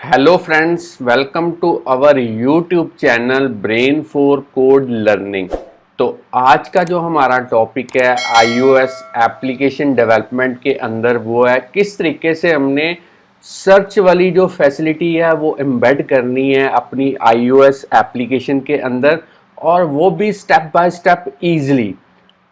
Hello friends, welcome to our YouTube channel Brain for Code learning. तो आज का जो हमारा टॉपिक है iOS एप्लीकेशन डेवलपमेंट के अंदर वो है किस तरीके से हमने सर्च वाली जो फैसिलिटी है वो एम्बेड करनी है अपनी iOS एप्लीकेशन के अंदर, और वो भी स्टेप बाय स्टेप ईजिली।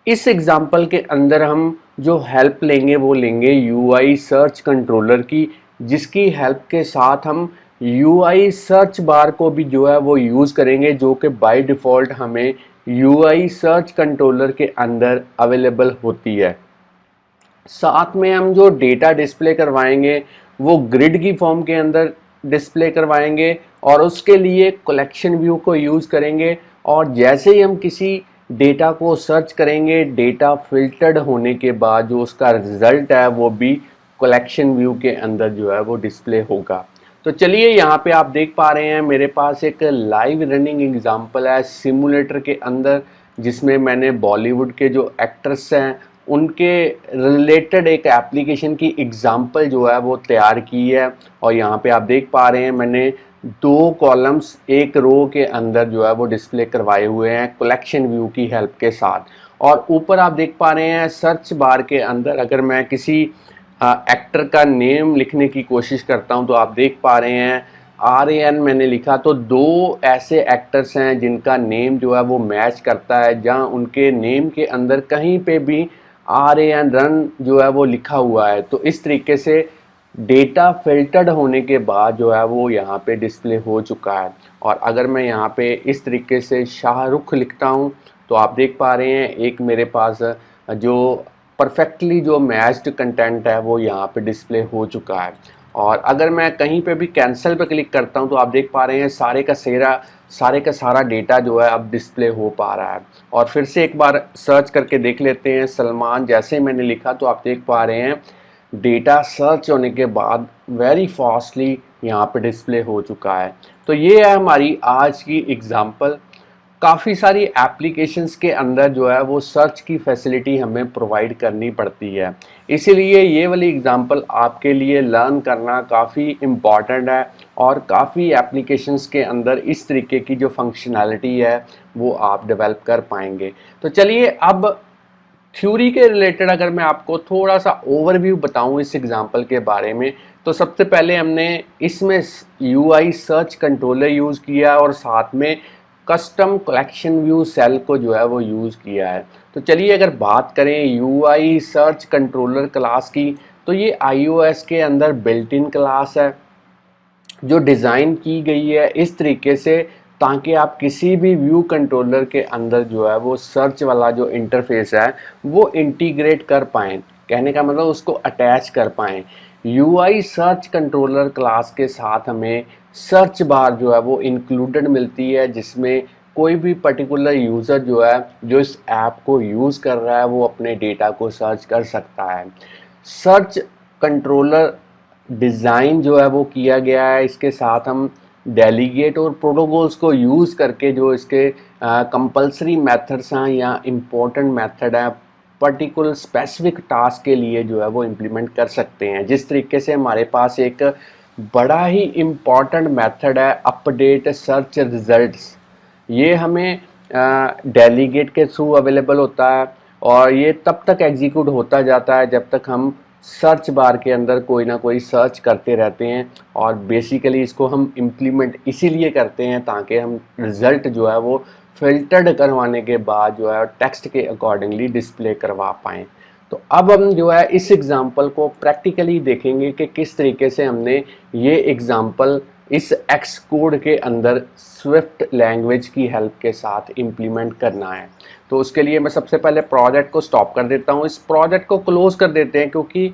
इस एग्जाम्पल के अंदर हम जो हेल्प लेंगे वो लेंगे UI सर्च कंट्रोलर की, जिसकी हेल्प के साथ हम UI सर्च बार को भी जो है वो यूज़ करेंगे, जो कि बाय डिफ़ॉल्ट हमें UI सर्च कंट्रोलर के अंदर अवेलेबल होती है। साथ में हम जो डेटा डिस्प्ले करवाएंगे वो ग्रिड की फॉर्म के अंदर डिस्प्ले करवाएंगे, और उसके लिए कलेक्शन व्यू को यूज़ करेंगे। और जैसे ही हम किसी डेटा को सर्च करेंगे, डेटा फिल्टर्ड होने के बाद जो उसका रिजल्ट है वो भी कलेक्शन व्यू के अंदर जो है वो डिस्प्ले होगा। तो चलिए, यहाँ पे आप देख पा रहे हैं मेरे पास एक लाइव रनिंग एग्जांपल है सिमुलेटर के अंदर, जिसमें मैंने बॉलीवुड के जो एक्टर्स हैं उनके रिलेटेड एक एप्लीकेशन की एग्जांपल जो है वो तैयार की है। और यहाँ पे आप देख पा रहे हैं मैंने दो कॉलम्स एक रो के अंदर जो है वो डिस्प्ले करवाए हुए हैं कलेक्शन व्यू की हेल्प के साथ। और ऊपर आप देख पा रहे हैं सर्च बार के अंदर अगर मैं किसी एक्टर का नेम लिखने की कोशिश करता हूं तो आप देख पा रहे हैं RAN मैंने लिखा, तो दो ऐसे एक्टर्स हैं जिनका नेम जो है वो मैच करता है, जहां उनके नेम के अंदर कहीं पे भी RAN रन जो है वो लिखा हुआ है। तो इस तरीके से डेटा फिल्टर्ड होने के बाद जो है वो यहाँ पे डिस्प्ले हो चुका है। और अगर मैं यहाँ पे इस तरीके से शाहरुख लिखता हूँ तो आप देख पा रहे हैं एक मेरे पास जो परफेक्टली जो मैच्ड कंटेंट है वो यहाँ पे डिस्प्ले हो चुका है। और अगर मैं कहीं पे भी कैंसिल पे क्लिक करता हूँ तो आप देख पा रहे हैं सारे का सारा डेटा जो है अब डिस्प्ले हो पा रहा है। और फिर से एक बार सर्च करके देख लेते हैं सलमान, जैसे ही मैंने लिखा तो आप देख पा रहे हैं डेटा सर्च होने के बाद वेरी फास्टली यहाँ पे डिस्प्ले हो चुका है। तो ये है हमारी आज की एग्जांपल। काफ़ी सारी एप्लीकेशंस के अंदर जो है वो सर्च की फैसिलिटी हमें प्रोवाइड करनी पड़ती है, इसीलिए ये वाली एग्जांपल आपके लिए लर्न करना काफ़ी इम्पॉर्टेंट है। और काफ़ी एप्लीकेशंस के अंदर इस तरीके की जो फंक्शनैलिटी है वो आप डेवलप कर पाएंगे। तो चलिए, अब थ्योरी के रिलेटेड अगर मैं आपको थोड़ा सा ओवरव्यू बताऊं इस एग्जांपल के बारे में, तो सबसे पहले हमने इसमें UI सर्च कंट्रोलर यूज़ किया और साथ में कस्टम कलेक्शन व्यू सेल को जो है वो यूज़ किया है। तो चलिए, अगर बात करें UI सर्च कंट्रोलर क्लास की, तो ये iOS के अंदर बिल्ट इन क्लास है जो डिज़ाइन की गई है इस तरीके से ताकि आप किसी भी व्यू कंट्रोलर के अंदर जो है वो सर्च वाला जो इंटरफेस है वो इंटीग्रेट कर पाएँ। कहने का मतलब उसको अटैच कर पाएँ। UI सर्च कंट्रोलर क्लास के साथ हमें सर्च बार जो है वो इंक्लूडेड मिलती है, जिसमें कोई भी पर्टिकुलर यूज़र जो है जो इस ऐप को यूज़ कर रहा है वो अपने डेटा को सर्च कर सकता है। सर्च कंट्रोलर डिज़ाइन जो है वो किया गया है, इसके साथ हम डेलीगेट और प्रोटोकॉल्स को यूज़ करके जो इसके कंपलसरी मेथड्स हैं या इम्पोर्टेंट मेथड है पर्टिकुलर स्पेसिफिक टास्क के लिए जो है वो इम्प्लीमेंट कर सकते हैं। जिस तरीके से हमारे पास एक बड़ा ही इम्पॉर्टेंट मेथड है अपडेट सर्च रिजल्ट्स, ये हमें डेलीगेट के थ्रू अवेलेबल होता है और ये तब तक एग्जीक्यूट होता जाता है जब तक हम सर्च बार के अंदर कोई ना कोई सर्च करते रहते हैं। और बेसिकली इसको हम इम्प्लीमेंट इसीलिए करते हैं ताकि हम रिज़ल्ट जो है वो फिल्टर्ड करवाने के बाद जो है टेक्स्ट के अकॉर्डिंगली डिस्प्ले करवा पाएँ। तो अब हम जो है इस एग्ज़ाम्पल को प्रैक्टिकली देखेंगे कि किस तरीके से हमने ये एग्ज़ाम्पल इस एक्स कोड के अंदर स्विफ्ट लैंग्वेज की हेल्प के साथ इम्प्लीमेंट करना है। तो उसके लिए मैं सबसे पहले प्रोजेक्ट को स्टॉप कर देता हूँ, इस प्रोजेक्ट को क्लोज कर देते हैं क्योंकि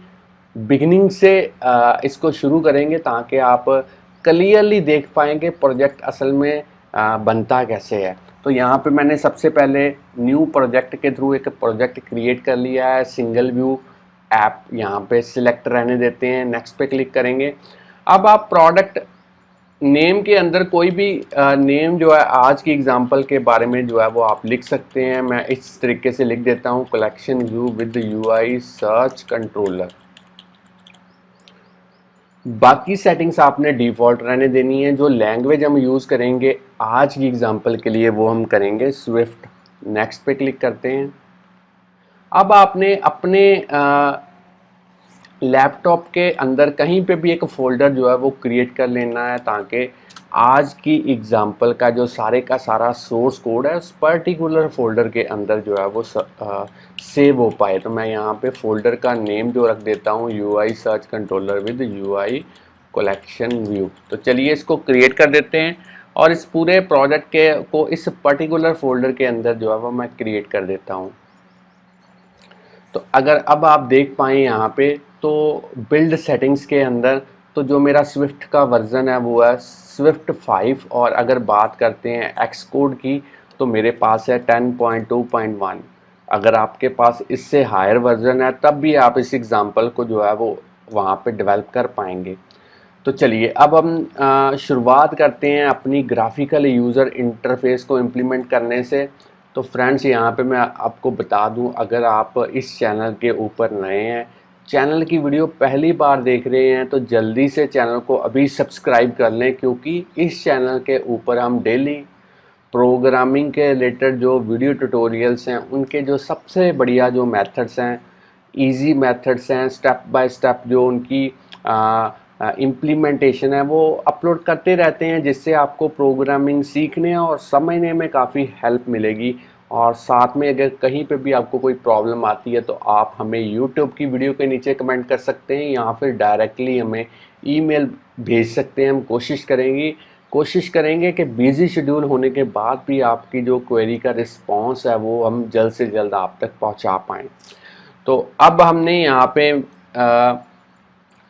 बिगिनिंग से इसको शुरू करेंगे ताकि आप क्लियरली देख पाएंगे प्रोजेक्ट असल में बनता कैसे है। तो यहाँ पे मैंने सबसे पहले न्यू प्रोजेक्ट के थ्रू एक प्रोजेक्ट क्रिएट कर लिया है। सिंगल व्यू ऐप यहाँ पे सिलेक्ट रहने देते हैं, नेक्स्ट पे क्लिक करेंगे। अब आप प्रोडक्ट नेम के अंदर कोई भी नेम जो है आज की एग्जांपल के बारे में जो है वो आप लिख सकते हैं। मैं इस तरीके से लिख देता हूँ collection view with UI search controller. बाकी सेटिंग्स आपने डिफ़ॉल्ट रहने देनी है। जो लैंग्वेज हम यूज़ करेंगे आज की एग्जांपल के लिए वो हम करेंगे स्विफ्ट। नेक्स्ट पे क्लिक करते हैं। अब आपने अपने लैपटॉप के अंदर कहीं पे भी एक फ़ोल्डर जो है वो क्रिएट कर लेना है, ताकि आज की एग्जांपल का जो सारे का सारा सोर्स कोड है उस पर्टिकुलर फ़ोल्डर के अंदर जो है वो सेव हो पाए। तो मैं यहाँ पे फ़ोल्डर का नेम जो रख देता हूँ UI search controller with UI collection view. तो चलिए इसको क्रिएट कर देते हैं और इस पूरे प्रोजेक्ट के को इस पर्टिकुलर फ़ोल्डर के अंदर जो है वो मैं क्रिएट कर देता हूँ। तो अगर अब आप देख पाएँ यहाँ पे, तो बिल्ड सेटिंग्स के अंदर तो जो मेरा स्विफ्ट का वर्ज़न है वो है स्विफ्ट 5, और अगर बात करते हैं एक्स कोड की तो मेरे पास है 10.2.1। अगर आपके पास इससे हायर वर्ज़न है तब भी आप इस एग्ज़ाम्पल को जो है वो वहाँ पे डेवलप कर पाएंगे। तो चलिए अब हम शुरुआत करते हैं अपनी ग्राफिकल यूज़र इंटरफेस को इम्प्लीमेंट करने से। तो फ्रेंड्स यहाँ पे मैं आपको बता दूं, अगर आप इस चैनल के ऊपर नए हैं, चैनल की वीडियो पहली बार देख रहे हैं, तो जल्दी से चैनल को अभी सब्सक्राइब कर लें, क्योंकि इस चैनल के ऊपर हम डेली प्रोग्रामिंग के रिलेटेड जो वीडियो ट्यूटोरियल्स हैं उनके जो सबसे बढ़िया जो मेथड्स हैं, इजी मेथड्स हैं, स्टेप बाय स्टेप जो उनकी इम्प्लीमेंटेशन है वो अपलोड करते रहते हैं, जिससे आपको प्रोग्रामिंग सीखने और समझने में काफ़ी हेल्प मिलेगी। और साथ में अगर कहीं पे भी आपको कोई प्रॉब्लम आती है तो आप हमें यूट्यूब की वीडियो के नीचे कमेंट कर सकते हैं, या फिर डायरेक्टली हमें ईमेल भेज सकते हैं। हम कोशिश करेंगे कि बिज़ी शेड्यूल होने के बाद भी आपकी जो क्वेरी का रिस्पांस है वो हम जल्द से जल्द आप तक पहुंचा पाएँ। तो अब हमने यहाँ पे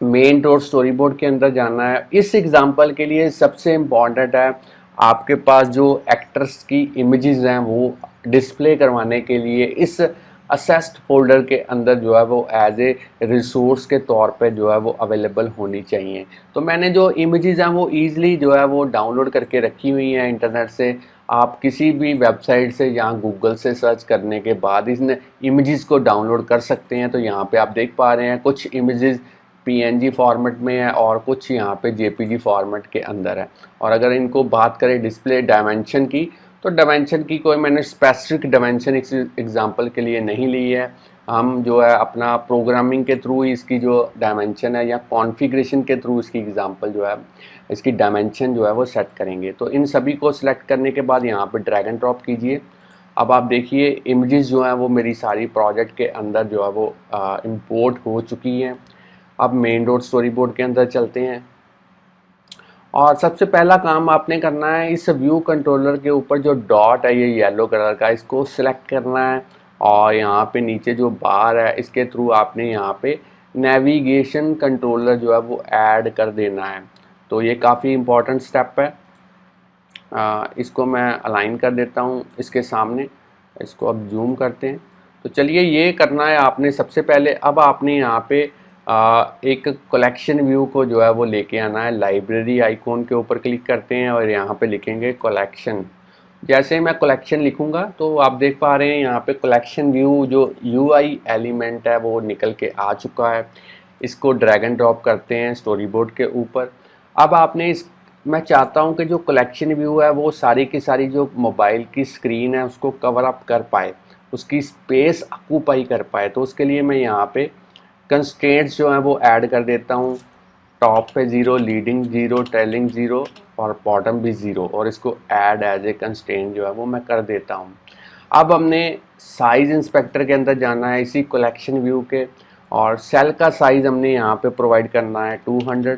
मेन डॉट स्टोरी बोर्ड के अंदर जाना है। इस एग्जांपल के लिए सबसे इम्पॉर्टेंट है आपके पास जो एक्टर्स की इमेजेस हैं वो डिस्प्ले करवाने के लिए इस असेस्ड फोल्डर के अंदर जो है वो एज ए रिसोर्स के तौर पे जो है वो अवेलेबल होनी चाहिए। तो मैंने जो इमेजेस हैं वो ईज़िली जो है वो डाउनलोड करके रखी हुई हैं इंटरनेट से। आप किसी भी वेबसाइट से या गूगल से सर्च करने के बाद इन इमेजेस को डाउनलोड कर सकते हैं। तो यहाँ पे आप देख पा रहे हैं कुछ इमेजेस PNG फॉर्मेट में है और कुछ यहाँ पे JPG फॉर्मेट के अंदर है। और अगर इनको बात करें डिस्प्ले डायमेंशन की, तो डायमेंशन की कोई मैंने स्पेसिफिक डायमेंशन इस एग्जांपल के लिए नहीं ली है। हम जो है अपना प्रोग्रामिंग के थ्रू इसकी जो डायमेंशन है या कॉन्फ़िगरेशन के थ्रू इसकी एग्जांपल जो है इसकी डायमेंशन जो है वो सेट करेंगे। तो इन सभी को सिलेक्ट करने के बाद यहाँ पे ड्रैग एंड ड्रॉप कीजिए। अब आप देखिए इमेजेस जो हैं वो मेरी सारी प्रोजेक्ट के अंदर जो है वो इंपोर्ट हो चुकी हैं। अब मेन डॉट स्टोरी बोर्ड के अंदर चलते हैं और सबसे पहला काम आपने करना है, इस व्यू कंट्रोलर के ऊपर जो डॉट है ये येलो कलर का, इसको सिलेक्ट करना है और यहाँ पे नीचे जो बार है इसके थ्रू आपने यहाँ पे नेविगेशन कंट्रोलर जो है वो ऐड कर देना है। तो ये काफ़ी इम्पोर्टेंट स्टेप है। इसको मैं अलाइन कर देता हूँ इसके सामने, इसको अब जूम करते हैं। तो चलिए ये करना है आपने सबसे पहले। अब आपने यहाँ पे एक कलेक्शन व्यू को जो है वो लेके आना है। लाइब्रेरी आइकॉन के ऊपर क्लिक करते हैं और यहाँ पे लिखेंगे कलेक्शन। जैसे मैं कलेक्शन लिखूंगा तो आप देख पा रहे हैं यहाँ पे कलेक्शन व्यू जो UI एलिमेंट है वो निकल के आ चुका है। इसको ड्रैग एंड ड्रॉप करते हैं स्टोरी बोर्ड के ऊपर। अब आपने मैं चाहता हूँ कि जो कलेक्शन व्यू है वो सारी की सारी जो मोबाइल की स्क्रीन है उसको कवर अप कर पाए, उसकी स्पेस ऑक्यूपाई कर पाए। तो उसके लिए मैं यहाँ पे कंस्ट्रेंट्स जो हैं वो ऐड कर देता हूँ। टॉप पे 0, लीडिंग 0, ट्रेलिंग 0 और बॉटम भी 0, और इसको ऐड एज ए कंस्ट्रेंट जो है वो मैं कर देता हूँ। अब हमने साइज़ इंस्पेक्टर के अंदर जाना है इसी कलेक्शन व्यू के, और सेल का साइज़ हमने यहाँ पे प्रोवाइड करना है 200,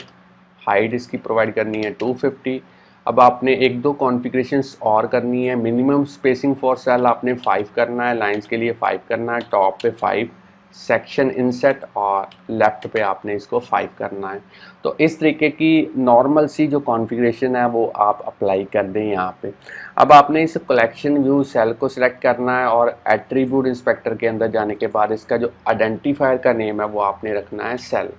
हाइट इसकी प्रोवाइड करनी है 250। अब आपने एक दो कॉन्फ़िगरेशंस और करनी है। मिनिमम स्पेसिंग फॉर सेल आपने 5 करना है, लाइंस के लिए 5 करना है, टॉप पे 5, सेक्शन इनसेट और लेफ़्ट पे आपने इसको 5 करना है। तो इस तरीके की नॉर्मल सी जो कॉन्फ़िगरेशन है वो आप अप्लाई कर दें यहाँ पे। अब आपने इस कलेक्शन व्यू सेल को सिलेक्ट करना है और एट्रीब्यूट इंस्पेक्टर के अंदर जाने के बाद इसका जो आइडेंटिफायर का नेम है वो आपने रखना है सेल।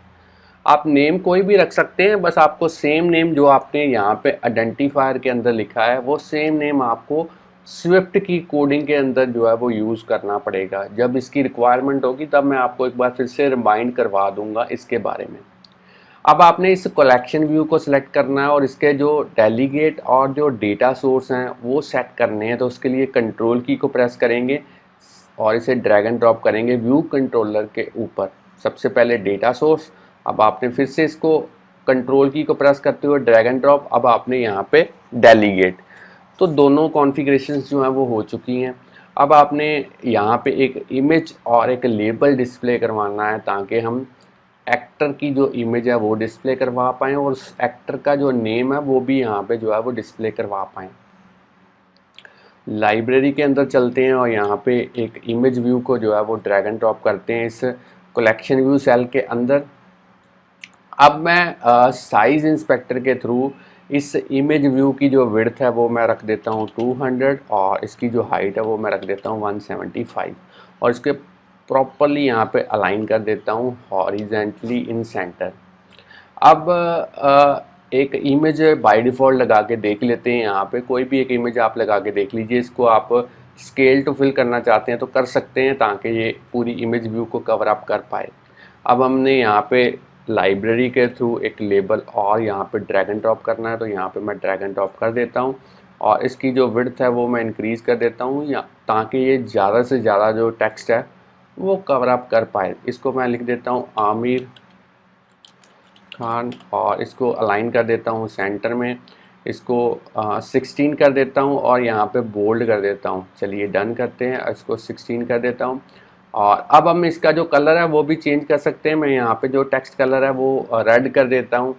आप नेम कोई भी रख सकते हैं, बस आपको सेम नेम जो आपने यहाँ पे आइडेंटिफायर के अंदर लिखा है वो सेम नेम आपको स्विफ्ट की कोडिंग के अंदर जो है वो यूज़ करना पड़ेगा। जब इसकी रिक्वायरमेंट होगी तब मैं आपको एक बार फिर से रिमाइंड करवा दूंगा इसके बारे में। अब आपने इस कलेक्शन व्यू को सिलेक्ट करना है और इसके जो डेलीगेट और जो डेटा सोर्स हैं वो सेट करने हैं। तो उसके लिए कंट्रोल की को प्रेस करेंगे और इसे ड्रैग एंड ड्रॉप करेंगे व्यू कंट्रोलर के ऊपर। सबसे पहले डेटा सोर्स, अब आपने फिर से इसको कंट्रोल की को प्रेस करते हुए ड्रैग एंड ड्रॉप, अब आपने यहाँ पे डेलीगेट। तो दोनों कॉन्फ़िगरेशंस जो हैं वो हो चुकी हैं। अब आपने यहाँ पे एक इमेज और एक लेबल डिस्प्ले करवाना है ताकि हम एक्टर की जो इमेज है वो डिस्प्ले करवा पाएँ और उस एक्टर का जो नेम है वो भी यहाँ पे जो है वो डिस्प्ले करवा पाएँ। लाइब्रेरी के अंदर चलते हैं और यहाँ पे एक इमेज व्यू को जो है वो ड्रैग एंड ड्रॉप करते हैं इस कलेक्शन व्यू सेल के अंदर। अब मैं साइज़ इंस्पेक्टर के थ्रू इस इमेज व्यू की जो विड्थ है वो मैं रख देता हूँ 200 और इसकी जो हाइट है वो मैं रख देता हूँ 175 और इसके प्रॉपरली यहाँ पे अलाइन कर देता हूँ हॉरिजेंटली इन सेंटर। अब एक इमेज बाय डिफ़ॉल्ट लगा के देख लेते हैं। यहाँ पे कोई भी एक इमेज आप लगा के देख लीजिए। इसको आप स्केल टू फिल करना चाहते हैं तो कर सकते हैं ताकि ये पूरी इमेज व्यू को कवर अप कर पाए। अब हमने यहाँ पे लाइब्रेरी के थ्रू एक लेबल और यहाँ पे ड्रैग एंड ड्रॉप करना है तो यहाँ पे मैं ड्रैग एंड ड्रॉप कर देता हूँ और इसकी जो विड्थ है वो मैं इंक्रीज़ कर देता हूँ या ताकि ये ज़्यादा से ज़्यादा जो टेक्स्ट है वो कवर अप कर पाए। इसको मैं लिख देता हूँ आमिर खान और इसको अलाइन कर देता हूँ सेंटर में। इसको 16 कर देता हूँ और यहाँ पे बोल्ड कर देता हूँ। चलिए डन करते हैं, इसको 16 कर देता हूँ। और अब हम इसका जो कलर है वो भी चेंज कर सकते हैं। मैं यहाँ पे जो टेक्स्ट कलर है वो रेड कर देता हूँ।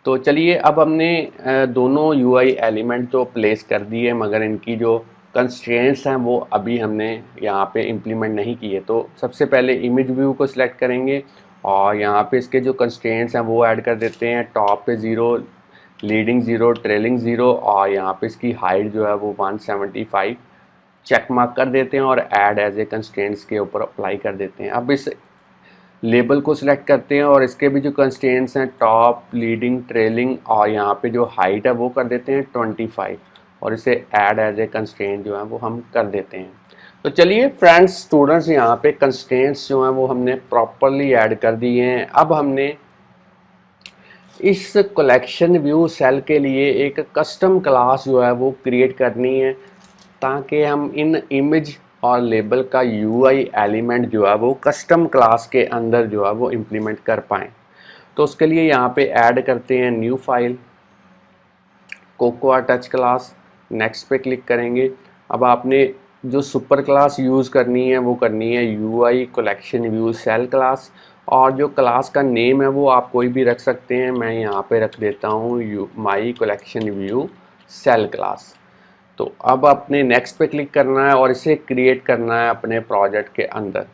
तो चलिए अब हमने दोनों यूआई एलिमेंट तो प्लेस कर दिए मगर इनकी जो कंस्ट्रेंट्स हैं वो अभी हमने यहाँ पे इम्प्लीमेंट नहीं किए। तो सबसे पहले इमेज व्यू को सिलेक्ट करेंगे और यहाँ पे इसके जो कंस्ट्रेंट्स हैं वो ऐड कर देते हैं। टॉप पे 0, लीडिंग 0, ट्रेलिंग 0 और यहाँ पे इसकी हाइट जो है वो 175 चेक मार्क कर देते हैं और ऐड एज ए कंस्ट्रेंट्स के ऊपर अप्लाई कर देते हैं। अब इस लेबल को सिलेक्ट करते हैं और इसके भी जो कंस्ट्रेंट्स हैं टॉप, लीडिंग, ट्रेलिंग और यहाँ पे जो हाइट है वो कर देते हैं 25 और इसे ऐड एज ए कंस्ट्रेंट जो है वो हम कर देते हैं। तो चलिए फ्रेंड्स स्टूडेंट्स, यहाँ पे कंस्ट्रेंट्स जो हैं वो हमने प्रॉपरली ऐड कर दिए हैं। अब हमने इस कलेक्शन व्यू सेल के लिए एक कस्टम क्लास जो है वो क्रिएट करनी है ताकि हम इन इमेज और लेबल का यूआई एलिमेंट जो है वो कस्टम क्लास के अंदर जो है वो इम्प्लीमेंट कर पाएँ। तो उसके लिए यहाँ पे ऐड करते हैं new file, cocoa touch class, next पे क्लिक करेंगे। अब आपने जो सुपर क्लास यूज़ करनी है वो करनी है UI collection view cell class और जो क्लास का नेम है वो आप कोई भी रख सकते हैं। मैं यहाँ पे रख देता हूँ my collection view cell class. तो अब अपने नेक्स्ट पे क्लिक करना है और इसे क्रिएट करना है अपने प्रोजेक्ट के अंदर।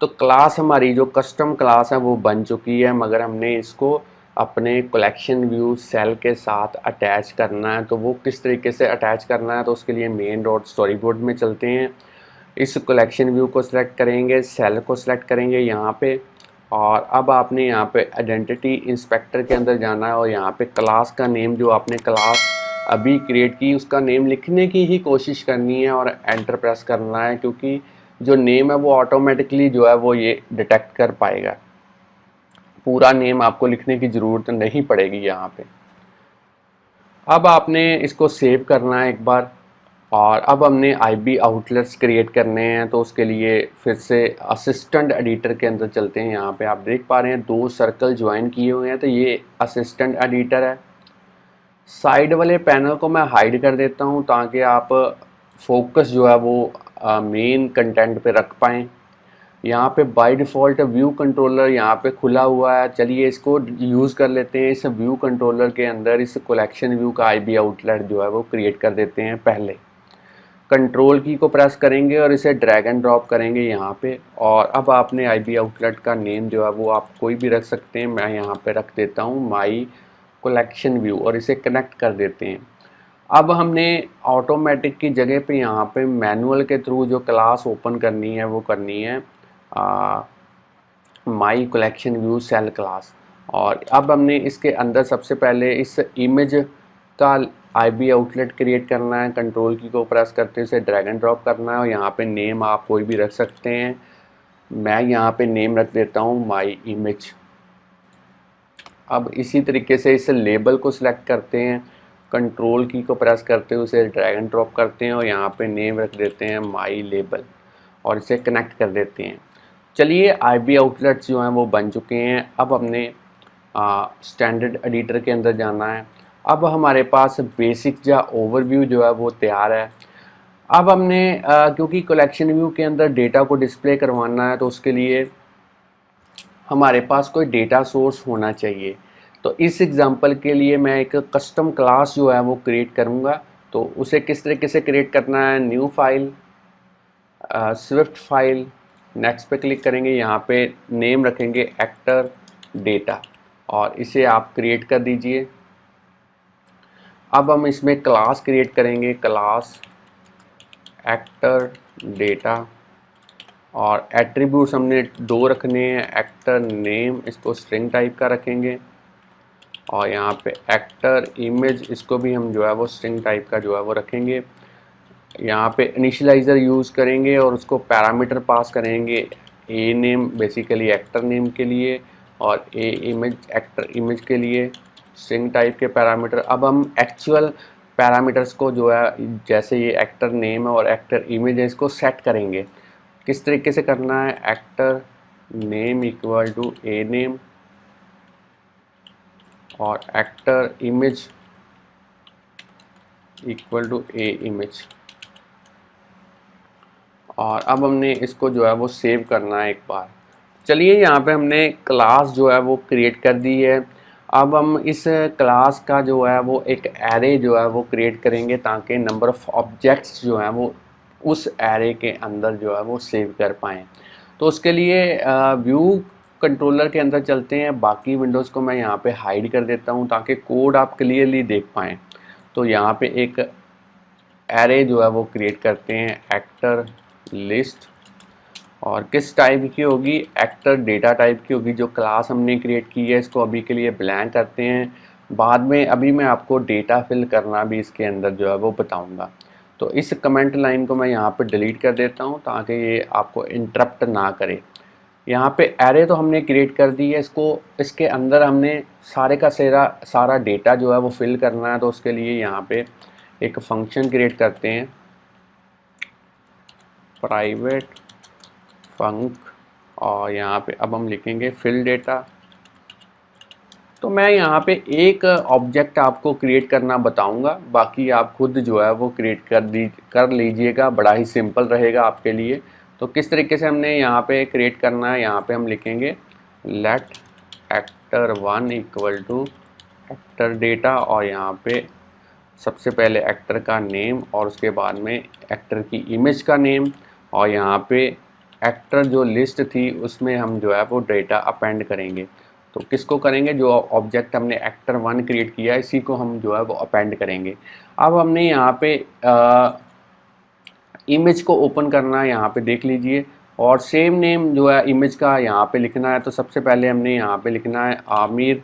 तो क्लास हमारी जो कस्टम क्लास है वो बन चुकी है मगर हमने इसको अपने कलेक्शन व्यू सेल के साथ अटैच करना है। तो वो किस तरीके से अटैच करना है तो उसके लिए मेन डॉट स्टोरी बोर्ड में चलते हैं। इस कलेक्शन व्यू को सिलेक्ट करेंगे, सेल को सिलेक्ट करेंगे यहाँ पे और अब आपने यहाँ पे आइडेंटिटी इंस्पेक्टर के अंदर जाना है और यहाँ पे क्लास का नेम जो आपने क्लास अभी क्रिएट की उसका नेम लिखने की ही कोशिश करनी है और एंटर प्रेस करना है क्योंकि जो नेम है वो ऑटोमेटिकली जो है वो ये डिटेक्ट कर पाएगा। पूरा नेम आपको लिखने की ज़रूरत नहीं पड़ेगी यहाँ पे। अब आपने इसको सेव करना है एक बार और अब हमने आईबी आउटलेट्स क्रिएट करने हैं। तो उसके लिए फिर से असिस्टेंट एडिटर के अंदर चलते हैं। यहाँ पे आप देख पा रहे हैं 2 सर्कल ज्वाइन किए हुए हैं तो ये असिस्टेंट एडिटर है। साइड वाले पैनल को मैं हाइड कर देता हूँ ताकि आप फोकस जो है वो मेन कंटेंट पे रख पाएँ। यहाँ पे बाय डिफ़ॉल्ट व्यू कंट्रोलर यहाँ पे खुला हुआ है। चलिए इसको यूज़ कर लेते हैं। इस व्यू कंट्रोलर के अंदर इस कलेक्शन व्यू का आईबी आउटलेट जो है वो क्रिएट कर देते हैं। पहले कंट्रोल की को प्रेस करेंगे और इसे ड्रैग एंड ड्रॉप करेंगे यहाँ पे और अब आपने आईबी आउटलेट का नेम जो है वो आप कोई भी रख सकते हैं। मैं यहाँ पे रख देता हूँ माई कलेक्शन व्यू और इसे कनेक्ट कर देते हैं। अब हमने ऑटोमेटिक की जगह पे यहाँ पे मैनुअल के थ्रू जो क्लास ओपन करनी है वो करनी है my collection view cell class. और अब हमने इसके अंदर सबसे पहले इस इमेज का आईबी आउटलेट क्रिएट करना है। कंट्रोल की को प्रेस करते इसे ड्रैग एंड ड्रॉप करना है और यहाँ पे नेम आप कोई भी रख सकते हैं। मैं यहाँ पे नेम रख देता हूँ माई इमेज अब इसी तरीके से इस लेबल को सिलेक्ट करते हैं, कंट्रोल की को प्रेस करते हुए उसे ड्रैग एंड ड्रॉप करते हैं और यहाँ पे नेम रख देते हैं माई लेबल और इसे कनेक्ट कर देते हैं। चलिए आईबी आउटलेट्स जो हैं वो बन चुके हैं। अब हमने स्टैंडर्ड एडिटर के अंदर जाना है। अब हमारे पास बेसिक या ओवरव्यू जो है वो तैयार है। अब हमने क्योंकि कलेक्शन व्यू के अंदर डेटा को डिस्प्ले करवाना है तो उसके लिए हमारे पास कोई डेटा सोर्स होना चाहिए। तो इस एग्जांपल के लिए मैं एक कस्टम क्लास जो है वो क्रिएट करूँगा। तो उसे किस तरीके से क्रिएट करना है, new file, Swift file, next पे क्लिक करेंगे, यहाँ पे नेम रखेंगे एक्टर डेटा और इसे आप क्रिएट कर दीजिए। अब हम इसमें क्लास क्रिएट करेंगे, क्लास एक्टर डेटा और एट्रीब्यूट्स हमने 2 रखने हैं, एक्टर नेम इसको स्ट्रिंग टाइप का रखेंगे और यहाँ पे एक्टर इमेज इसको भी हम जो है वो स्ट्रिंग टाइप का जो है वो रखेंगे। यहाँ पे इनिशियलाइज़र यूज़ करेंगे और उसको पैरामीटर पास करेंगे, a name basically actor name के लिए और ए इमेज एक्टर इमेज के लिए स्ट्रिंग टाइप के पैरामीटर। अब हम एक्चुअल पैरामीटर्स को जो है जैसे ये एक्टर नेम है और एक्टर इमेज है इसको सेट करेंगे। किस तरीके से करना है, actor name equal to a name और actor image equal to a image. और अब हमने इसको जो है वो सेव करना है एक बार। चलिए यहाँ पे हमने क्लास जो है वो क्रिएट कर दी है। अब हम इस क्लास का जो है वो एक एरे जो है वो क्रिएट करेंगे ताकि नंबर ऑफ़ ऑब्जेक्ट्स जो हैं वो उस एरे के अंदर जो है वो सेव कर पाएँ। तो उसके लिए व्यू कंट्रोलर के अंदर चलते हैं। बाकी विंडोज़ को मैं यहाँ पे हाइड कर देता हूँ ताकि कोड आप क्लियरली देख पाएँ। तो यहाँ पे एक एरे जो है वो क्रिएट करते हैं, एक्टर लिस्ट, और किस टाइप की होगी, एक्टर डेटा टाइप की होगी। जो क्लास हमने क्रिएट की है इसको अभी के लिए ब्लैंक करते हैं, बाद में अभी मैं आपको डेटा फिल करना भी इसके अंदर जो है वो बताऊंगा। तो इस कमेंट लाइन को मैं यहाँ पे डिलीट कर देता हूँ ताकि ये आपको इंटरप्ट ना करे। यहाँ पे एरे तो हमने क्रिएट कर दी है, इसके अंदर हमने सारे का सारा डेटा जो है वो फिल करना है। तो उसके लिए यहाँ पे एक फंक्शन क्रिएट करते हैं, प्राइवेट फंक, और यहाँ पे अब हम लिखेंगे फिल डेटा। तो मैं यहाँ पे एक ऑब्जेक्ट आपको क्रिएट करना बताऊंगा, बाकी आप खुद जो है वो क्रिएट कर लीजिएगा, बड़ा ही सिंपल रहेगा आपके लिए। तो किस तरीके से हमने यहाँ पे क्रिएट करना है, यहाँ पे हम लिखेंगे let actor 1 equal to actor data और यहाँ पे सबसे पहले एक्टर का नेम और उसके बाद में एक्टर की इमेज का नेम, और यहाँ पे एक्टर जो लिस्ट थी उसमें हम जो है वो डेटा अपेंड करेंगे। तो किसको करेंगे, जो ऑब्जेक्ट हमने एक्टर 1 क्रिएट किया इसी को हम जो है वो अपेंड करेंगे। अब हमने यहाँ पे इमेज को ओपन करना है, यहाँ पे देख लीजिए, और सेम नेम जो है इमेज का यहाँ पे लिखना है। तो सबसे पहले हमने यहाँ पे लिखना है आमिर,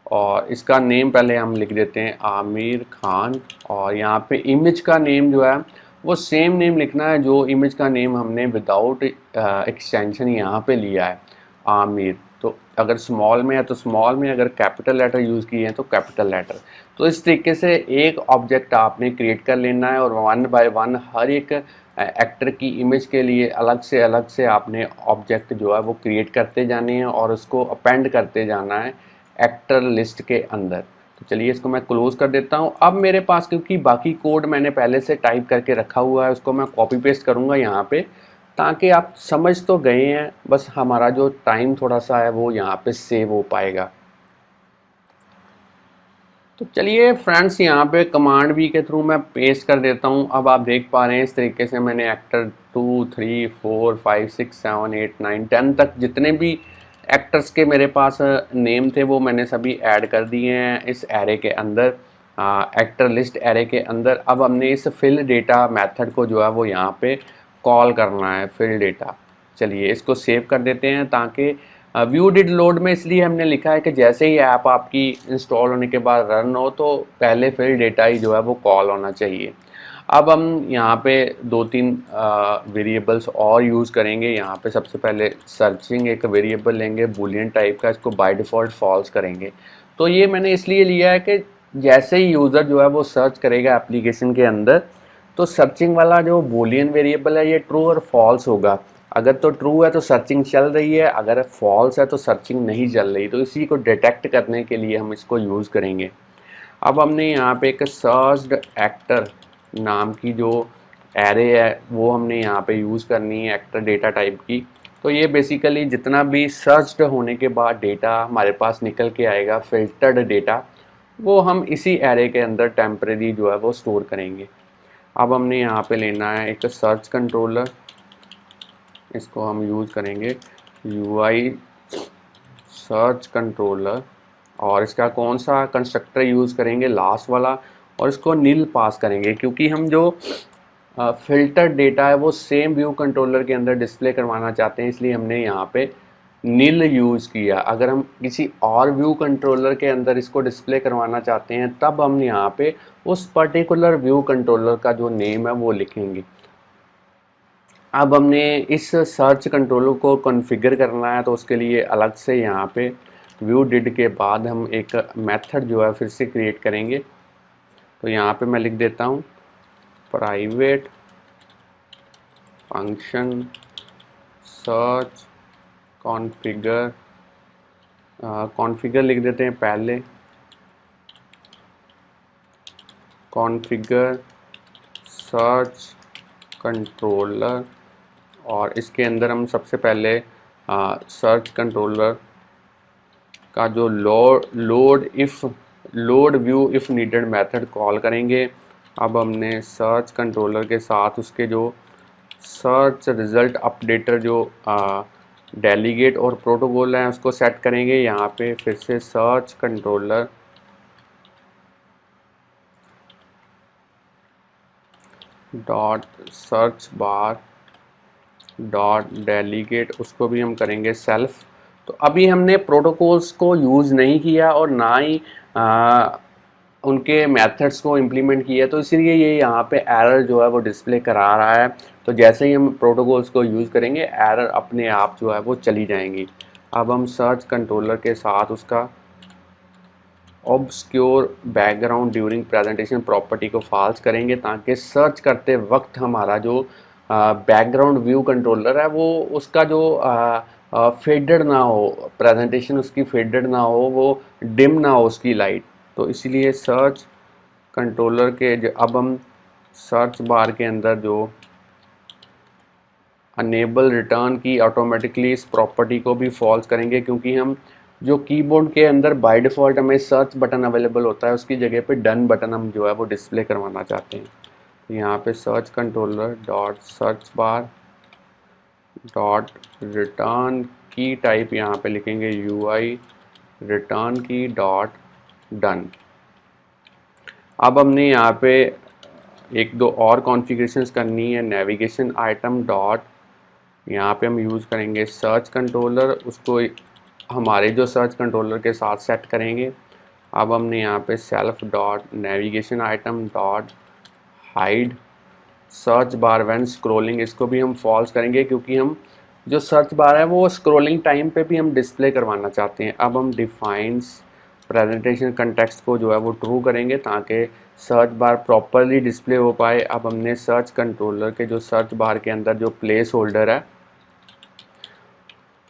और इसका नेम पहले हम लिख देते हैं आमिर खान, और यहाँ पे इमेज का नेम जो है वो सेम नेम लिखना है जो इमेज का नेम हमने विदाउट एक्सटेंशन यहाँ पे लिया है, आमिर। तो अगर स्मॉल में है तो स्मॉल में, अगर कैपिटल लेटर यूज़ किए हैं तो कैपिटल लेटर। तो इस तरीके से एक ऑब्जेक्ट आपने क्रिएट कर लेना है और 1 बाय 1 हर एक एक्टर की इमेज के लिए अलग से आपने ऑब्जेक्ट जो है वो क्रिएट करते जाने हैं और उसको अपेंड करते जाना है एक्टर लिस्ट के अंदर। तो चलिए इसको मैं क्लोज़ कर देता हूँ। अब मेरे पास क्योंकि बाकी कोड मैंने पहले से टाइप करके रखा हुआ है, उसको मैं कॉपी पेस्ट करूँगा यहाँ पे, ताकि आप समझ तो गए हैं, बस हमारा जो टाइम थोड़ा सा है वो यहाँ पे सेव हो पाएगा। तो चलिए फ्रेंड्स, यहाँ पे कमांड वी के थ्रू मैं पेस्ट कर देता हूँ। अब आप देख पा रहे हैं इस तरीके से मैंने एक्टर 2, 3, 4, 5, 6, 7, 8, 9, 10 तक जितने भी एक्टर्स के मेरे पास नेम थे वो मैंने सभी ऐड कर दिए हैं इस एरे के अंदर, एक्टर लिस्ट एरे के अंदर। अब हमने इस फिल डेटा मेथड को जो है वो यहाँ पे कॉल करना है, फिल डेटा। चलिए इसको सेव कर देते हैं, ताकि व्यू डिड लोड में इसलिए हमने लिखा है कि जैसे ही ऐप आपकी इंस्टॉल होने के बाद रन हो तो पहले फिल डेटा ही जो है वो कॉल होना चाहिए। अब हम यहाँ पे 2-3 वेरिएबल्स और यूज़ करेंगे। यहाँ पे सबसे पहले सर्चिंग एक वेरिएबल लेंगे बूलियन टाइप का, इसको बाय डिफ़ॉल्ट फॉल्स करेंगे। तो ये मैंने इसलिए लिया है कि जैसे ही यूज़र जो है वो सर्च करेगा एप्लीकेशन के अंदर, तो सर्चिंग वाला जो बूलियन वेरिएबल है ये ट्रू और फॉल्स होगा। अगर तो ट्रू है तो सर्चिंग चल रही है, अगर फॉल्स है तो सर्चिंग नहीं चल रही। तो इसी को डिटेक्ट करने के लिए हम इसको यूज़ करेंगे। अब हमने यहाँ पे एक सर्च्ड एक्टर नाम की जो एरे है वो हमने यहाँ पे यूज़ करनी है, एक्टर डेटा टाइप की। तो ये बेसिकली जितना भी सर्च्ड होने के बाद डेटा हमारे पास निकल के आएगा, फिल्टर्ड डेटा, वो हम इसी एरे के अंदर टेम्परेरी जो है वो स्टोर करेंगे। अब हमने यहाँ पे लेना है एक सर्च कंट्रोलर, इसको हम यूज़ करेंगे UI सर्च कंट्रोलर, और इसका कौन सा कंस्ट्रक्टर यूज़ करेंगे, लास्ट वाला, और इसको नील पास करेंगे क्योंकि हम जो फिल्टर डेटा है वो सेम व्यू कंट्रोलर के अंदर डिस्प्ले करवाना चाहते हैं, इसलिए हमने यहाँ पे नील यूज़ किया। अगर हम किसी और व्यू कंट्रोलर के अंदर इसको डिस्प्ले करवाना चाहते हैं तब हम यहाँ पे उस पर्टिकुलर व्यू कंट्रोलर का जो नेम है वो लिखेंगे। अब हमने इस सर्च कंट्रोलर को कॉन्फ़िगर करना है, तो उसके लिए अलग से यहाँ पे व्यू डिड के बाद हम एक मेथड जो है फिर से क्रिएट करेंगे। तो यहाँ पे मैं लिख देता हूँ private function search configure, configure लिख देते हैं पहले, कॉन्फ़िगर सर्च कंट्रोलर, और इसके अंदर हम सबसे पहले सर्च कंट्रोलर का जो load view if needed method call करेंगे। अब हमने सर्च कंट्रोलर के साथ उसके जो सर्च रिज़ल्ट अपडेटर जो डेलीगेट और प्रोटोकॉल है उसको सेट करेंगे। यहाँ पे फिर से search controller dot search bar dot delegate, उसको भी हम करेंगे सेल्फ। तो अभी हमने प्रोटोकॉल्स को यूज़ नहीं किया और ना ही उनके मेथड्स को इम्प्लीमेंट किया, तो इसलिए ये यहाँ पे एरर जो है वो डिस्प्ले करा रहा है। तो जैसे ही हम प्रोटोकॉल्स को यूज़ करेंगे एरर अपने आप जो है वो चली जाएंगी। अब हम सर्च कंट्रोलर के साथ उसका obscure background during presentation property को फॉल्स करेंगे, ताकि सर्च करते वक्त हमारा जो बैकग्राउंड व्यू कंट्रोलर है वो उसका जो फेडेड ना हो, प्रेजेंटेशन उसकी फेडेड ना हो, वो डिम ना हो उसकी लाइट। तो इसीलिए सर्च कंट्रोलर के अब हम सर्च बार के अंदर जो अनेबल रिटर्न की ऑटोमेटिकली इस प्रॉपर्टी को भी फॉल्स करेंगे, क्योंकि हम जो कीबोर्ड के अंदर बाय डिफ़ॉल्ट हमें सर्च बटन अवेलेबल होता है उसकी जगह पे डन बटन हम जो है वो डिस्प्ले करवाना चाहते हैं। तो यहाँ पे search controller dot search bar dot return की टाइप यहाँ पे लिखेंगे UI रिटर्न की डॉट डन। अब हमने यहाँ पे एक दो और कॉन्फ़िगरेशंस करनी है। नेविगेशन आइटम डॉट, यहाँ पे हम यूज़ करेंगे सर्च कंट्रोलर, उसको हमारे जो सर्च कंट्रोलर के साथ सेट करेंगे। अब हमने यहाँ पे self dot navigation item dot hide search bar when scrolling, इसको भी हम फॉल्स करेंगे क्योंकि हम जो सर्च बार है वो स्क्रॉलिंग टाइम पे भी हम डिस्प्ले करवाना चाहते हैं। अब हम डिफाइंस प्रेजेंटेशन कंटेक्स्ट को जो है वो ट्रू करेंगे ताकि सर्च बार प्रॉपरली डिस्प्ले हो पाए। अब हमने सर्च कंट्रोलर के जो सर्च बार के अंदर जो प्लेस होल्डर है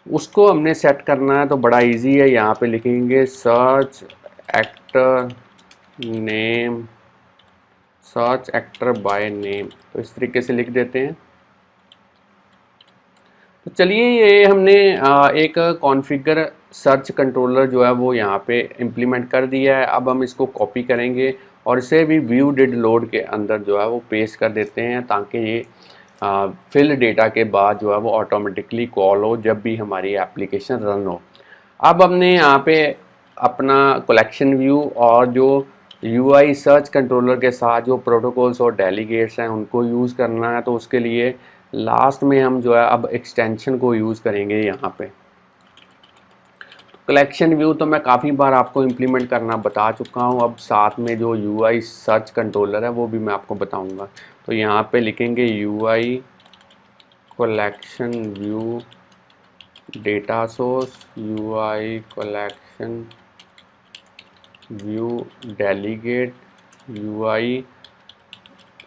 उसको हमने सेट करना है, तो बड़ा इजी है। यहाँ पे लिखेंगे search actor name, search actor by name, तो इस तरीके से लिख देते हैं। तो चलिए ये हमने एक कॉन्फ़िगर सर्च कंट्रोलर जो है वो यहाँ पे इम्प्लीमेंट कर दिया है। अब हम इसको कॉपी करेंगे और इसे भी व्यू डिड लोड के अंदर जो है वो पेस्ट कर देते हैं, ताकि ये फिल डेटा के बाद जो है वो ऑटोमेटिकली कॉल हो जब भी हमारी एप्लीकेशन रन हो। अब हमने यहाँ पे अपना कलेक्शन व्यू और जो UI सर्च कंट्रोलर के साथ जो प्रोटोकॉल्स और डेलीगेट्स हैं उनको यूज़ करना है, तो उसके लिए लास्ट में हम जो है अब एक्सटेंशन को यूज़ करेंगे यहाँ पे। कलेक्शन व्यू तो मैं काफ़ी बार आपको इम्प्लीमेंट करना बता चुका हूँ, अब साथ में जो यूआई सर्च कंट्रोलर है वो भी मैं आपको बताऊँगा। तो यहाँ पे लिखेंगे UI collection view data source, UI collection view delegate, UI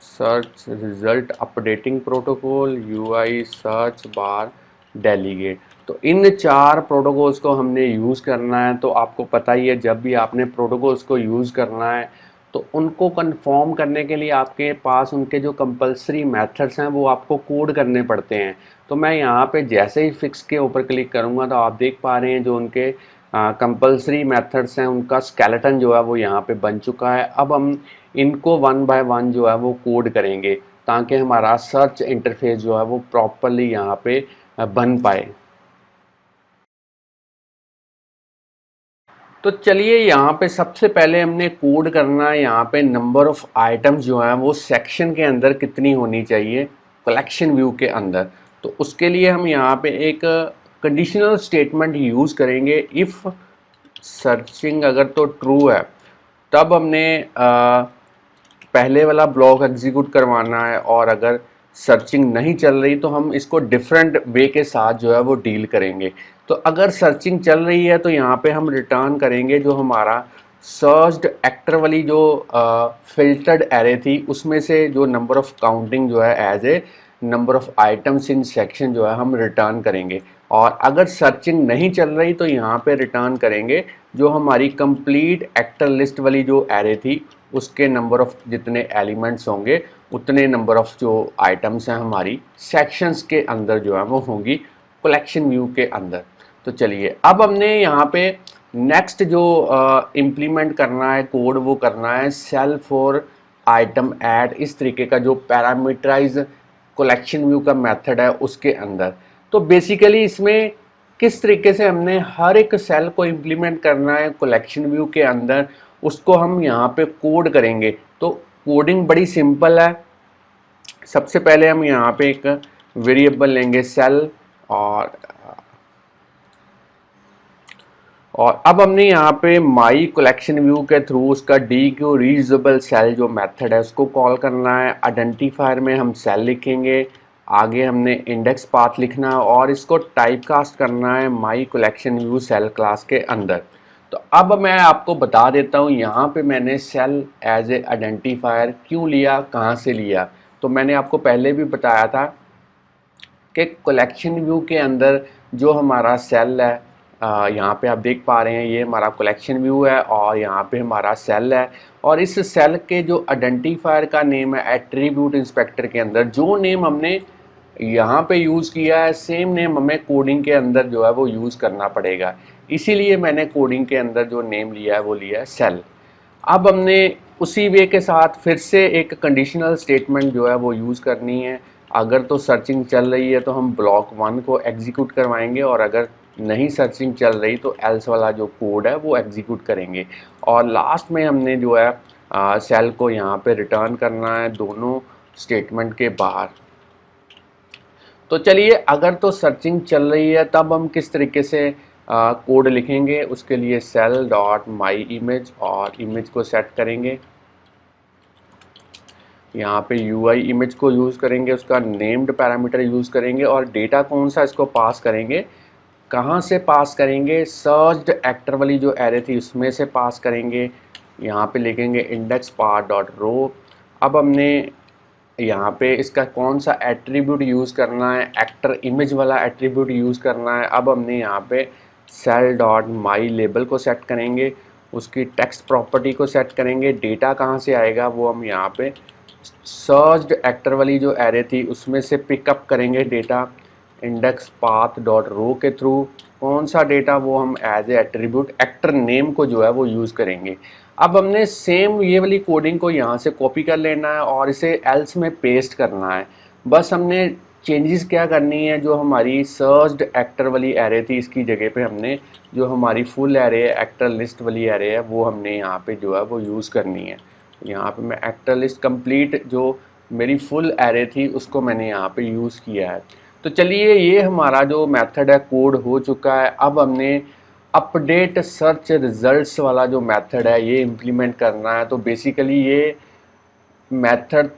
search result updating protocol, UI search bar delegate. तो इन 4 प्रोटोकॉल्स को हमने यूज़ करना है। तो आपको पता ही है, जब भी आपने प्रोटोकॉल्स को यूज़ करना है तो उनको कंफर्म करने के लिए आपके पास उनके जो कंपलसरी मेथड्स हैं वो आपको कोड करने पड़ते हैं। तो मैं यहाँ पे जैसे ही फिक्स के ऊपर क्लिक करूँगा तो आप देख पा रहे हैं जो उनके कंपलसरी मेथड्स हैं उनका स्केलेटन जो है वो यहाँ पे बन चुका है। अब हम इनको वन बाय वन जो है वो कोड करेंगे ताकि हमारा सर्च इंटरफेस जो है वो प्रॉपरली यहाँ पे बन पाए। तो चलिए यहाँ पे सबसे पहले हमने कोड करना है यहाँ पे नंबर ऑफ आइटम्स जो हैं वो सेक्शन के अंदर कितनी होनी चाहिए कलेक्शन व्यू के अंदर। तो उसके लिए हम यहाँ पे एक कंडीशनल स्टेटमेंट यूज़ करेंगे। इफ़ सर्चिंग अगर तो ट्रू है तब हमने पहले वाला ब्लॉक एग्जीक्यूट करवाना है, और अगर सर्चिंग नहीं चल रही तो हम इसको डिफरेंट वे के साथ जो है वो डील करेंगे। तो अगर सर्चिंग चल रही है तो यहाँ पे हम रिटर्न करेंगे जो हमारा सर्च्ड एक्टर वाली जो फिल्टर्ड एरे थी उसमें से जो नंबर ऑफ काउंटिंग जो है as a number of items in section जो है हम रिटर्न करेंगे। और अगर सर्चिंग नहीं चल रही तो यहाँ पे रिटर्न करेंगे जो हमारी कंप्लीट एक्टर लिस्ट वाली जो एरे थी उसके नंबर ऑफ जितने एलिमेंट्स होंगे उतने नंबर ऑफ जो आइटम्स हैं हमारी सेक्शंस के अंदर जो है वो होंगी कलेक्शन व्यू के अंदर। तो चलिए अब हमने यहाँ पे नेक्स्ट जो इम्प्लीमेंट करना है कोड वो करना है सेल फॉर आइटम ऐड, इस तरीके का जो पैरामीटराइज कलेक्शन व्यू का मेथड है उसके अंदर। तो बेसिकली इसमें किस तरीके से हमने हर एक सेल को इम्प्लीमेंट करना है कलेक्शन व्यू के अंदर उसको हम यहाँ पे कोड करेंगे। तो कोडिंग बड़ी सिंपल है। सबसे पहले हम यहाँ पे एक वेरिएबल लेंगे सेल, और अब हमने यहाँ पे माई कलेक्शन व्यू के थ्रू उसका DQ रीयूजेबल सेल जो मेथड है उसको कॉल करना है। आइडेंटिफायर में हम सेल लिखेंगे, आगे हमने इंडेक्स पाथ लिखना है और इसको टाइप कास्ट करना है my collection view cell class के अंदर। तो अब मैं आपको बता देता हूँ यहाँ पे मैंने सेल एज ए आइडेंटिफायर क्यों लिया, कहाँ से लिया। तो मैंने आपको पहले भी बताया था कि कलेक्शन व्यू के अंदर जो हमारा सेल है, यहाँ पे आप देख पा रहे हैं ये हमारा कलेक्शन व्यू है और यहाँ पे हमारा सेल है, और इस सेल के जो आइडेंटिफायर का नेम है एट्रीब्यूट इंस्पेक्टर के अंदर जो नेम हमने यहाँ पे यूज़ किया है सेम नेम हमें कोडिंग के अंदर जो है वो यूज़ करना पड़ेगा। इसीलिए मैंने कोडिंग के अंदर जो नेम लिया है वो लिया है सेल। अब हमने उसी वे के साथ फिर से एक कंडीशनल स्टेटमेंट जो है वो यूज़ करनी है। अगर तो सर्चिंग चल रही है तो हम ब्लॉक 1 को एग्जीक्यूट करवाएंगे, और अगर नहीं सर्चिंग चल रही तो एल्स वाला जो कोड है वो एग्जीक्यूट करेंगे। और लास्ट में हमने जो है सेल को यहाँ पे रिटर्न करना है दोनों स्टेटमेंट के बाहर। तो चलिए अगर तो सर्चिंग चल रही है तब हम किस तरीके से कोड लिखेंगे, उसके लिए सेल डॉट माई इमेज और इमेज को सेट करेंगे। यहाँ पे यूआई इमेज को यूज़ करेंगे, उसका नेम्ड पैरामीटर यूज़ करेंगे, और डेटा कौन सा इसको पास करेंगे, कहाँ से पास करेंगे, सर्च्ड एक्टर वाली जो एरे थी उसमें से पास करेंगे। यहाँ पे लिखेंगे इंडेक्स पाथ डॉट रो। अब हमने यहाँ पे इसका कौन सा एट्रीब्यूट यूज़ करना है, एक्टर इमेज वाला एट्रीब्यूट यूज़ करना है। अब हमने यहाँ पे सेल डॉट माई लेबल को सेट करेंगे, उसकी टेक्स्ट प्रॉपर्टी को सेट करेंगे। डेटा कहाँ से आएगा वो हम यहाँ पे सर्च्ड एक्टर वाली जो एरे थी उसमें से पिकअप करेंगे data index path dot row के थ्रू। कौन सा डेटा वो हम as a attribute actor name को जो है वो यूज़ करेंगे। अब हमने सेम ये वाली कोडिंग को यहाँ से कॉपी कर लेना है और इसे एल्स में पेस्ट करना है। बस हमने चेंजेस क्या करनी है, जो हमारी सर्च्ड एक्टर वाली एरे थी इसकी जगह पे हमने जो हमारी फुल एरे है एक्टर लिस्ट वाली एरे है वो हमने यहाँ पे जो है वो यूज़ करनी है। यहाँ पे मैं एक्टर लिस्ट कंप्लीट जो मेरी फुल एरे थी उसको मैंने यहाँ पे यूज़ किया है। तो चलिए ये हमारा जो मेथड है कोड हो चुका है। अब हमने अपडेट सर्च रिजल्ट्स वाला जो मेथड है ये इम्प्लीमेंट करना है। तो बेसिकली ये मेथड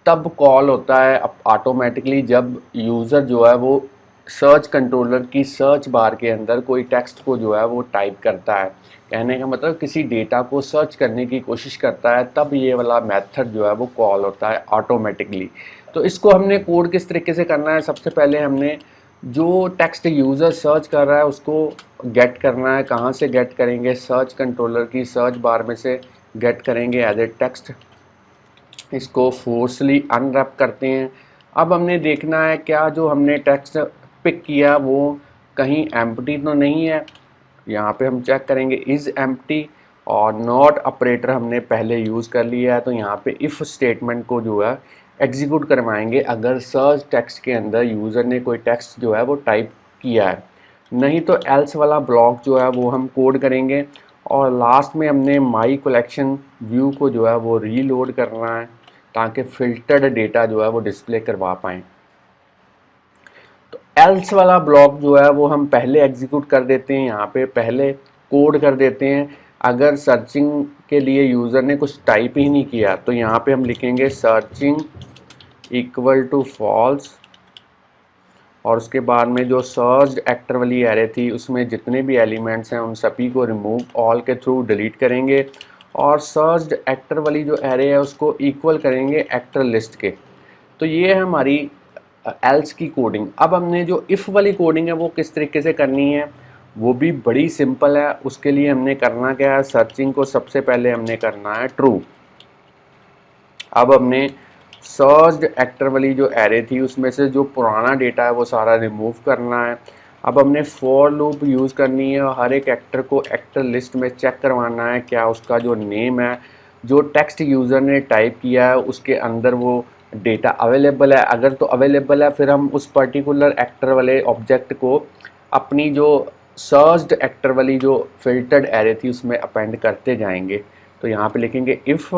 तब कॉल होता है ऑटोमेटिकली जब यूज़र जो है वो सर्च कंट्रोलर की सर्च बार के अंदर कोई टेक्स्ट को जो है वो टाइप करता है। कहने का मतलब किसी डेटा को सर्च करने की कोशिश करता है, तब ये वाला मेथड जो है वो कॉल होता है ऑटोमेटिकली। तो इसको हमने कोड किस तरीके से करना है, सबसे पहले हमने जो टेक्स्ट यूज़र सर्च कर रहा है उसको गेट करना है। कहाँ से गेट करेंगे? सर्च कंट्रोलर की सर्च बार में से गेट करेंगे एज ए टेक्स्ट। इसको फोर्सली अनरैप करते हैं। अब हमने देखना है क्या जो हमने टेक्स्ट पिक किया वो कहीं एम्प्टी तो नहीं है। यहाँ पे हम चेक करेंगे इज़ एम्प्टी, और नॉट ऑपरेटर हमने पहले यूज़ कर लिया है, तो यहाँ पे इफ़ स्टेटमेंट को जो है एग्जीक्यूट करवाएंगे अगर सर्च टेक्स्ट के अंदर यूज़र ने कोई टेक्स्ट जो है वो टाइप किया है। नहीं तो एल्स वाला ब्लॉक जो है वो हम कोड करेंगे। और लास्ट में हमने माई कलेक्शन व्यू को जो है वो रीलोड करना है ताकि फ़िल्टर्ड डेटा जो है वो डिस्प्ले करवा पाएँ। तो एल्स वाला ब्लॉक जो है वो हम पहले एग्जीक्यूट कर देते हैं, यहाँ पे पहले कोड कर देते हैं। अगर सर्चिंग के लिए यूज़र ने कुछ टाइप ही नहीं किया तो यहाँ पे हम लिखेंगे सर्चिंग इक्वल टू फॉल्स, और उसके बाद में जो सर्च्ड एक्टर वाली एरे थी उसमें जितने भी एलिमेंट्स हैं उन सभी को रिमूव ऑल के थ्रू डिलीट करेंगे, और सर्च्ड एक्टर वाली जो एरे है उसको इक्वल करेंगे एक्टर लिस्ट के। तो ये है हमारी एल्स की कोडिंग। अब हमने जो इफ़ वाली कोडिंग है वो किस तरीके से करनी है, वो भी बड़ी सिंपल है। उसके लिए हमने करना क्या है, सर्चिंग को सबसे पहले हमने करना है ट्रू। अब हमने सर्च्ड एक्टर वाली जो एरे थी उसमें से जो पुराना डेटा है वो सारा रिमूव करना है। अब हमने फॉर लूप यूज़ करनी है और हर एक एक्टर को एक्टर लिस्ट में चेक करवाना है क्या उसका जो नेम है, जो टेक्स्ट यूज़र ने टाइप किया है उसके अंदर वो डेटा अवेलेबल है। अगर तो अवेलेबल है फिर हम उस पर्टिकुलर एक्टर वाले ऑब्जेक्ट को अपनी जो सर्च्ड एक्टर वाली जो फिल्टर्ड एरे थी उसमें अपेंड करते जाएंगे। तो यहाँ पे लिखेंगे if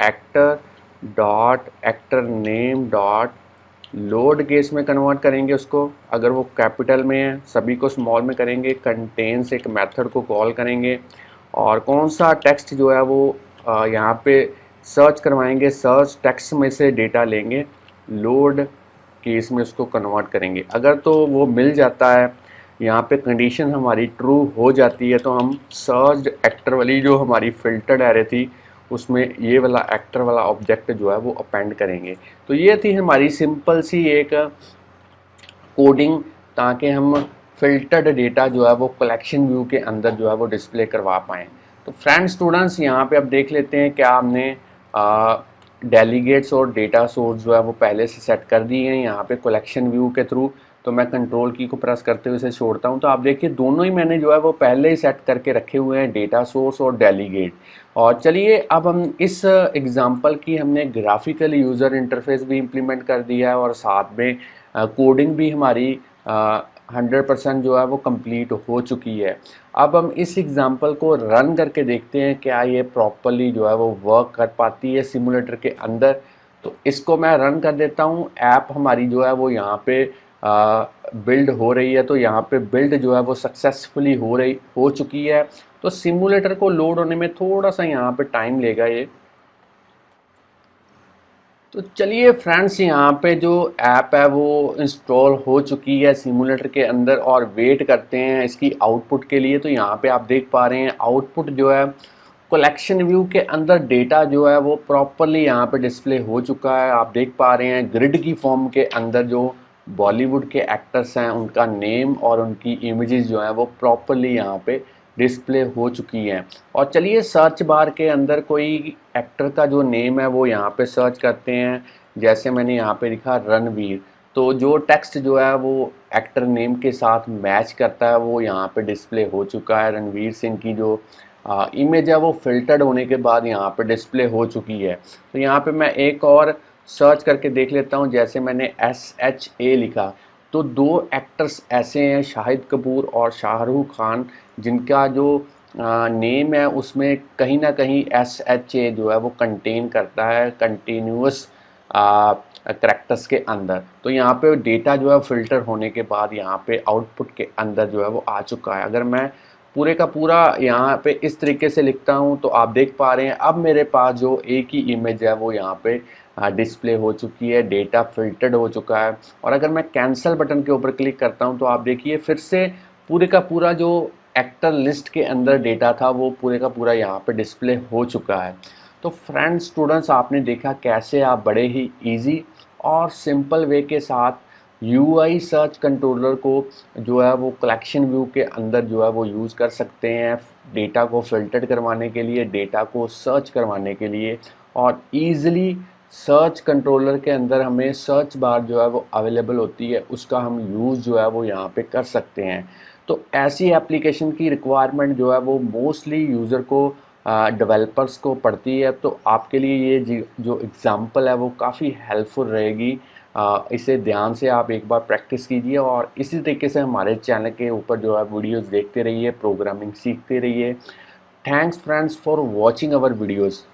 actor dot actor name dot load case में कन्वर्ट करेंगे उसको, अगर वो कैपिटल में है सभी को स्मॉल में करेंगे। कंटेन्स एक मेथड को कॉल करेंगे और कौन सा टेक्स्ट जो है वो यहाँ पे सर्च करवाएंगे, सर्च टेक्स्ट में से डेटा लेंगे, लोड केस में उसको कन्वर्ट करेंगे। अगर तो वो मिल जाता है, यहाँ पे कंडीशन हमारी ट्रू हो जाती है, तो हम सर्च्ड एक्टर वाली जो हमारी फिल्टर्ड एरे थी उसमें ये वाला एक्टर वाला ऑब्जेक्ट जो है वो अपेंड करेंगे। तो ये थी हमारी सिंपल सी एक कोडिंग ताकि हम फिल्टर्ड डेटा जो है वो कलेक्शन व्यू के अंदर जो है वो डिस्प्ले करवा पाएँ। तो फ्रेंड स्टूडेंट्स यहाँ पे अब देख लेते हैं क्या हमने डेलीगेट्स और डेटा सोर्स जो है वो पहले से सेट कर दिए हैं यहाँ पे कलेक्शन व्यू के थ्रू। तो मैं कंट्रोल की को प्रेस करते हुए इसे छोड़ता हूँ, तो आप देखिए दोनों ही मैंने जो है वो पहले ही सेट करके रखे हुए हैं, डेटा सोर्स और डेलीगेट। और चलिए अब हम इस एग्जांपल की हमने ग्राफिकल यूज़र इंटरफेस भी इम्प्लीमेंट कर दिया है और साथ में कोडिंग भी हमारी 100% जो है वो कंप्लीट हो चुकी है। अब हम इस एग्जांपल को रन करके देखते हैं क्या ये प्रॉपरली जो है वो वर्क कर पाती है सिमुलेटर के अंदर। तो इसको मैं रन कर देता हूँ। ऐप हमारी जो है वो यहाँ पे बिल्ड हो रही है, तो यहाँ पे बिल्ड जो है वो सक्सेसफुली हो चुकी है। तो सिमुलेटर को लोड होने में थोड़ा सा यहाँ पे टाइम लेगा ये। तो चलिए फ्रेंड्स यहाँ पे जो ऐप है वो इंस्टॉल हो चुकी है सिमुलेटर के अंदर और वेट करते हैं इसकी आउटपुट के लिए। तो यहाँ पे आप देख पा रहे हैं आउटपुट जो है कलेक्शन व्यू के अंदर डेटा जो है वो प्रॉपरली यहाँ पे डिस्प्ले हो चुका है। आप देख पा रहे हैं ग्रिड की फॉर्म के अंदर जो बॉलीवुड के एक्टर्स हैं उनका नेम और उनकी इमेजेस जो हैं वो प्रॉपरली यहाँ पे डिस्प्ले हो चुकी हैं। और चलिए सर्च बार के अंदर कोई एक्टर का जो नेम है वो यहाँ पे सर्च करते हैं। जैसे मैंने यहाँ पे लिखा रणवीर, तो जो टेक्स्ट जो है वो एक्टर नेम के साथ मैच करता है वो यहाँ पे डिस्प्ले हो चुका है। रणवीर सिंह की जो इमेज है वो फिल्टर्ड होने के बाद यहाँ पे डिस्प्ले हो चुकी है। तो यहाँ पे मैं एक और सर्च करके देख लेता हूँ। जैसे मैंने SHA लिखा तो दो एक्टर्स ऐसे हैं शाहिद कपूर और शाहरुख खान जिनका जो नेम है उसमें कहीं ना कहीं SHA जो है वो कंटेन करता है कंटिन्यूस करैक्टर्स के अंदर। तो यहाँ पे डेटा जो है फ़िल्टर होने के बाद यहाँ पे आउटपुट के अंदर जो है वो आ चुका है। अगर मैं पूरे का पूरा यहाँ पे इस तरीके से लिखता हूँ तो आप देख पा रहे हैं अब मेरे पास जो एक ही इमेज है वो यहाँ पे डिस्प्ले हो चुकी है, डेटा फिल्टर्ड हो चुका है। और अगर मैं कैंसिल बटन के ऊपर क्लिक करता हूँ तो आप देखिए फिर से पूरे का पूरा जो एक्टर लिस्ट के अंदर डेटा था वो पूरे का पूरा यहाँ पे डिस्प्ले हो चुका है। तो फ्रेंड्स स्टूडेंट्स, आपने देखा कैसे आप बड़े ही इजी और सिंपल वे के साथ यूआई सर्च कंट्रोलर को जो है वो कलेक्शन व्यू के अंदर जो है वो यूज़ कर सकते हैं डेटा को फिल्टर करवाने के लिए, डेटा को सर्च करवाने के लिए। और ईज़िली सर्च कंट्रोलर के अंदर हमें सर्च बार जो है वो अवेलेबल होती है, उसका हम यूज़ जो है वो यहाँ पे कर सकते हैं। तो ऐसी एप्लीकेशन की रिक्वायरमेंट जो है वो मोस्टली यूज़र को डेवलपर्स को पड़ती है। तो आपके लिए ये जो एग्ज़ाम्पल है वो काफ़ी हेल्पफुल रहेगी। इसे ध्यान से आप एक बार प्रैक्टिस कीजिए और इसी तरीके से हमारे चैनल के ऊपर जो है वीडियोस देखते रहिए, प्रोग्रामिंग सीखते रहिए। Thanks friends for watching our videos.